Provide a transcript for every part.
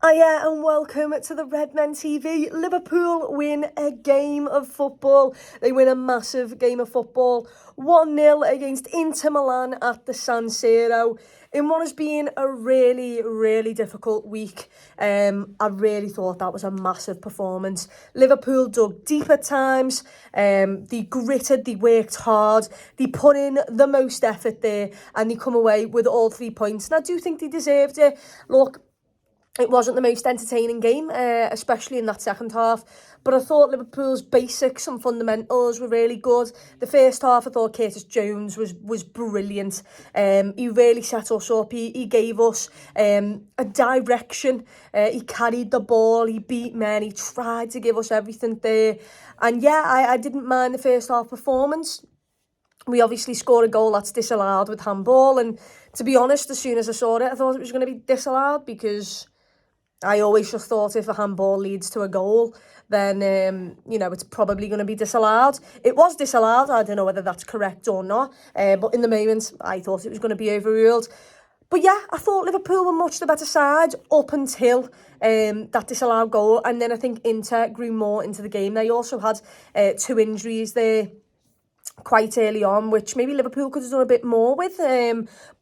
Hiya and welcome to the Redmen TV. Liverpool win a game of football. They win a massive game of football. 1-0 against Inter Milan at the San Siro. In what has been a really difficult week, I really thought that was a massive performance. Liverpool dug deep at times. They gritted, they worked hard. They put in the most effort there and they come away with all 3 points. And I do think they deserved it. Look, it wasn't the most entertaining game, especially in that second half. But I thought Liverpool's basics and fundamentals were really good. The first half, I thought Curtis Jones was brilliant. He really set us up. He gave us a direction. He carried the ball. He beat men. He tried to give us everything there. And yeah, I didn't mind the first half performance. We obviously scored a goal that's disallowed with handball. And to be honest, as soon as I saw it, I thought it was going to be disallowed because I always just thought if a handball leads to a goal, then, it's probably going to be disallowed. It was disallowed. I don't know whether that's correct or not. But in the moment, I thought it was going to be overruled. But yeah, I thought Liverpool were much the better side up until that disallowed goal. And then I think Inter grew more into the game. They also had 2 injuries there quite early on, which maybe Liverpool could have done a bit more with.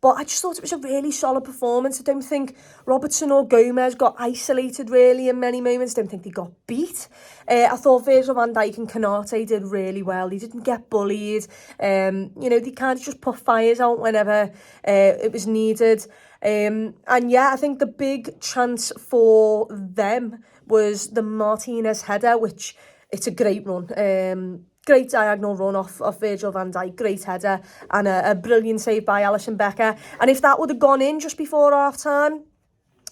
But I just thought it was a really solid performance. I don't think Robertson or Gomez got isolated really in many moments. I don't think they got beat. I thought Virgil van Dijk and Konate did really well. They didn't get bullied. They kind of just put fires out whenever it was needed. And yeah, I think the big chance for them was the Martinez header, which it's a great run. Great diagonal run off Virgil van Dijk, great header, and a brilliant save by Alisson Becker. And if that would have gone in just before half-time,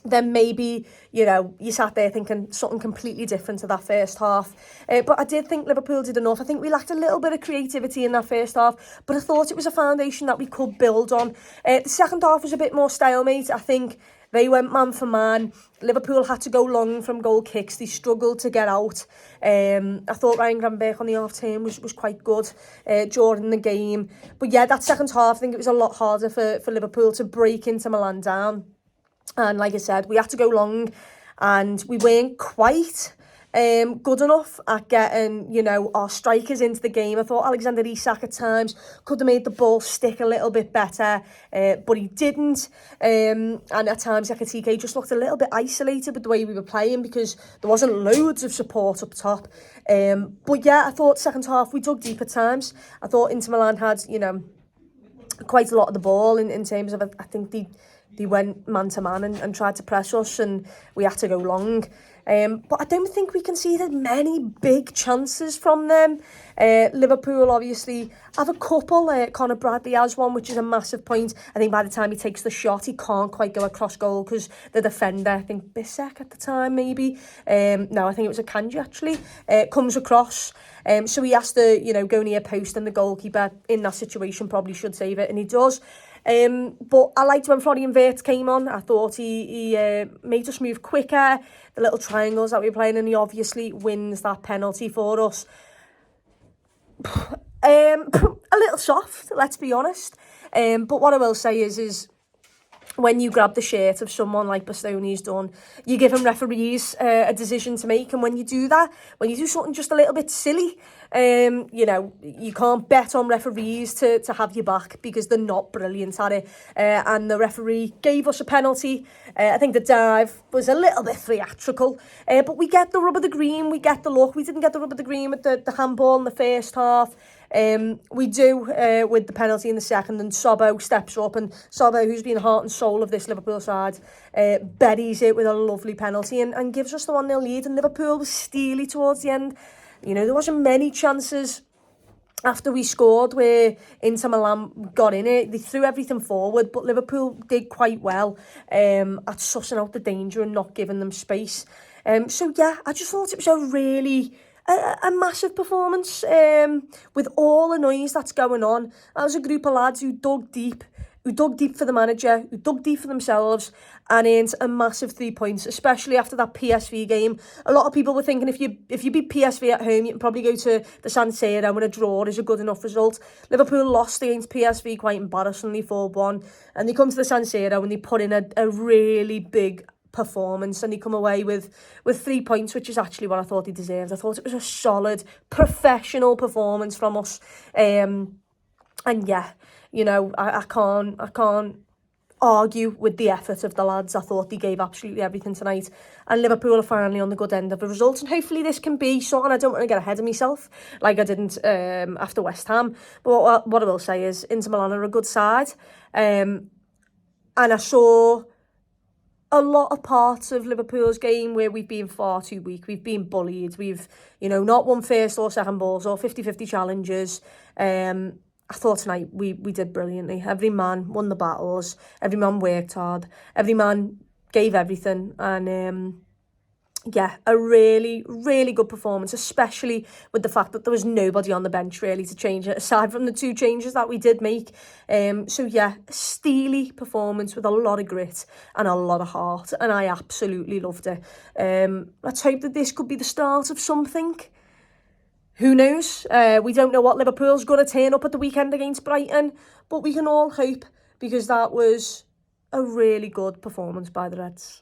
then maybe, you sat there thinking something completely different to that first half. But I did think Liverpool did enough. I think we lacked a little bit of creativity in that first half, but I thought it was a foundation that we could build on. The second half was a bit more stalemate. I think they went man for man. Liverpool had to go long from goal kicks. They struggled to get out. I thought Ryan Gravenberch on the half-time was quite good during the game. But yeah, that second half, I think it was a lot harder for Liverpool to break Inter Milan down. And like I said, we had to go long and we weren't quite good enough at getting, our strikers into the game. I thought Alexander Isak at times could have made the ball stick a little bit better, but he didn't. And at times, Ekitike just looked a little bit isolated with the way we were playing because there wasn't loads of support up top. But yeah, I thought second half we dug deep at times. I thought Inter Milan had, quite a lot of the ball in terms of, I think they went man-to-man and tried to press us and we had to go long. But I don't think we conceded many big chances from them. Liverpool obviously have a couple. Conor Bradley has one, which is a massive point. I think by the time he takes the shot, he can't quite go across goal because the defender, I think Bissek at the time maybe, no, I think it was Akanji actually, comes across. So he has to, go near post, and the goalkeeper in that situation probably should save it, and he does. But I liked when Florian Wirtz came on. I thought he made us move quicker, the little triangles that we were playing, and he obviously wins that penalty for us. A little soft, let's be honest. But what I will say is when you grab the shirt of someone like Bastoni's done, you give him referees a decision to make. And when you do that, when you do something just a little bit silly, you can't bet on referees to have your back because they're not brilliant at it. And the referee gave us a penalty. I think the dive was a little bit theatrical. But we get the rub of the green, we get the look. We didn't get the rub of the green with the handball in the first half. We do with the penalty in the second, and Sobbo steps up, and Sobbo, who's been the heart and soul of this Liverpool side, buries it with a lovely penalty and gives us the 1-0 lead. And Liverpool was steely towards the end. There wasn't many chances after we scored where Inter Milan got in it. They threw everything forward, but Liverpool did quite well at sussing out the danger and not giving them space. So yeah, I just thought it was a massive performance with all the noise that's going on. That was a group of lads who dug deep for the manager, who dug deep for themselves and earned a massive 3 points, especially after that PSV game. A lot of people were thinking if you beat PSV at home, you can probably go to the San Siro and a draw is a good enough result. Liverpool lost against PSV quite embarrassingly 4-1, and they come to the San Siro and they put in a really big performance, and he come away with 3 points, which is actually what I thought he deserved. I thought it was a solid, professional performance from us. And yeah, you know, I can't argue with the effort of the lads. I thought they gave absolutely everything tonight, and Liverpool are finally on the good end of the results, and hopefully this can be something. I don't want to get ahead of myself like I didn't after West Ham, but what I will say is Inter Milan are a good side, and I saw a lot of parts of Liverpool's game where we've been far too weak. We've been bullied. We've, you know, not won first or second balls or 50-50 challenges. I thought tonight we did brilliantly. Every man won the battles. Every man worked hard. Every man gave everything. And yeah, a really, really good performance, especially with the fact that there was nobody on the bench really to change it, aside from the 2 changes that we did make. So yeah, a steely performance with a lot of grit and a lot of heart, and I absolutely loved it. Let's hope that this could be the start of something. Who knows? We don't know what Liverpool's going to turn up at the weekend against Brighton, but we can all hope, because that was a really good performance by the Reds.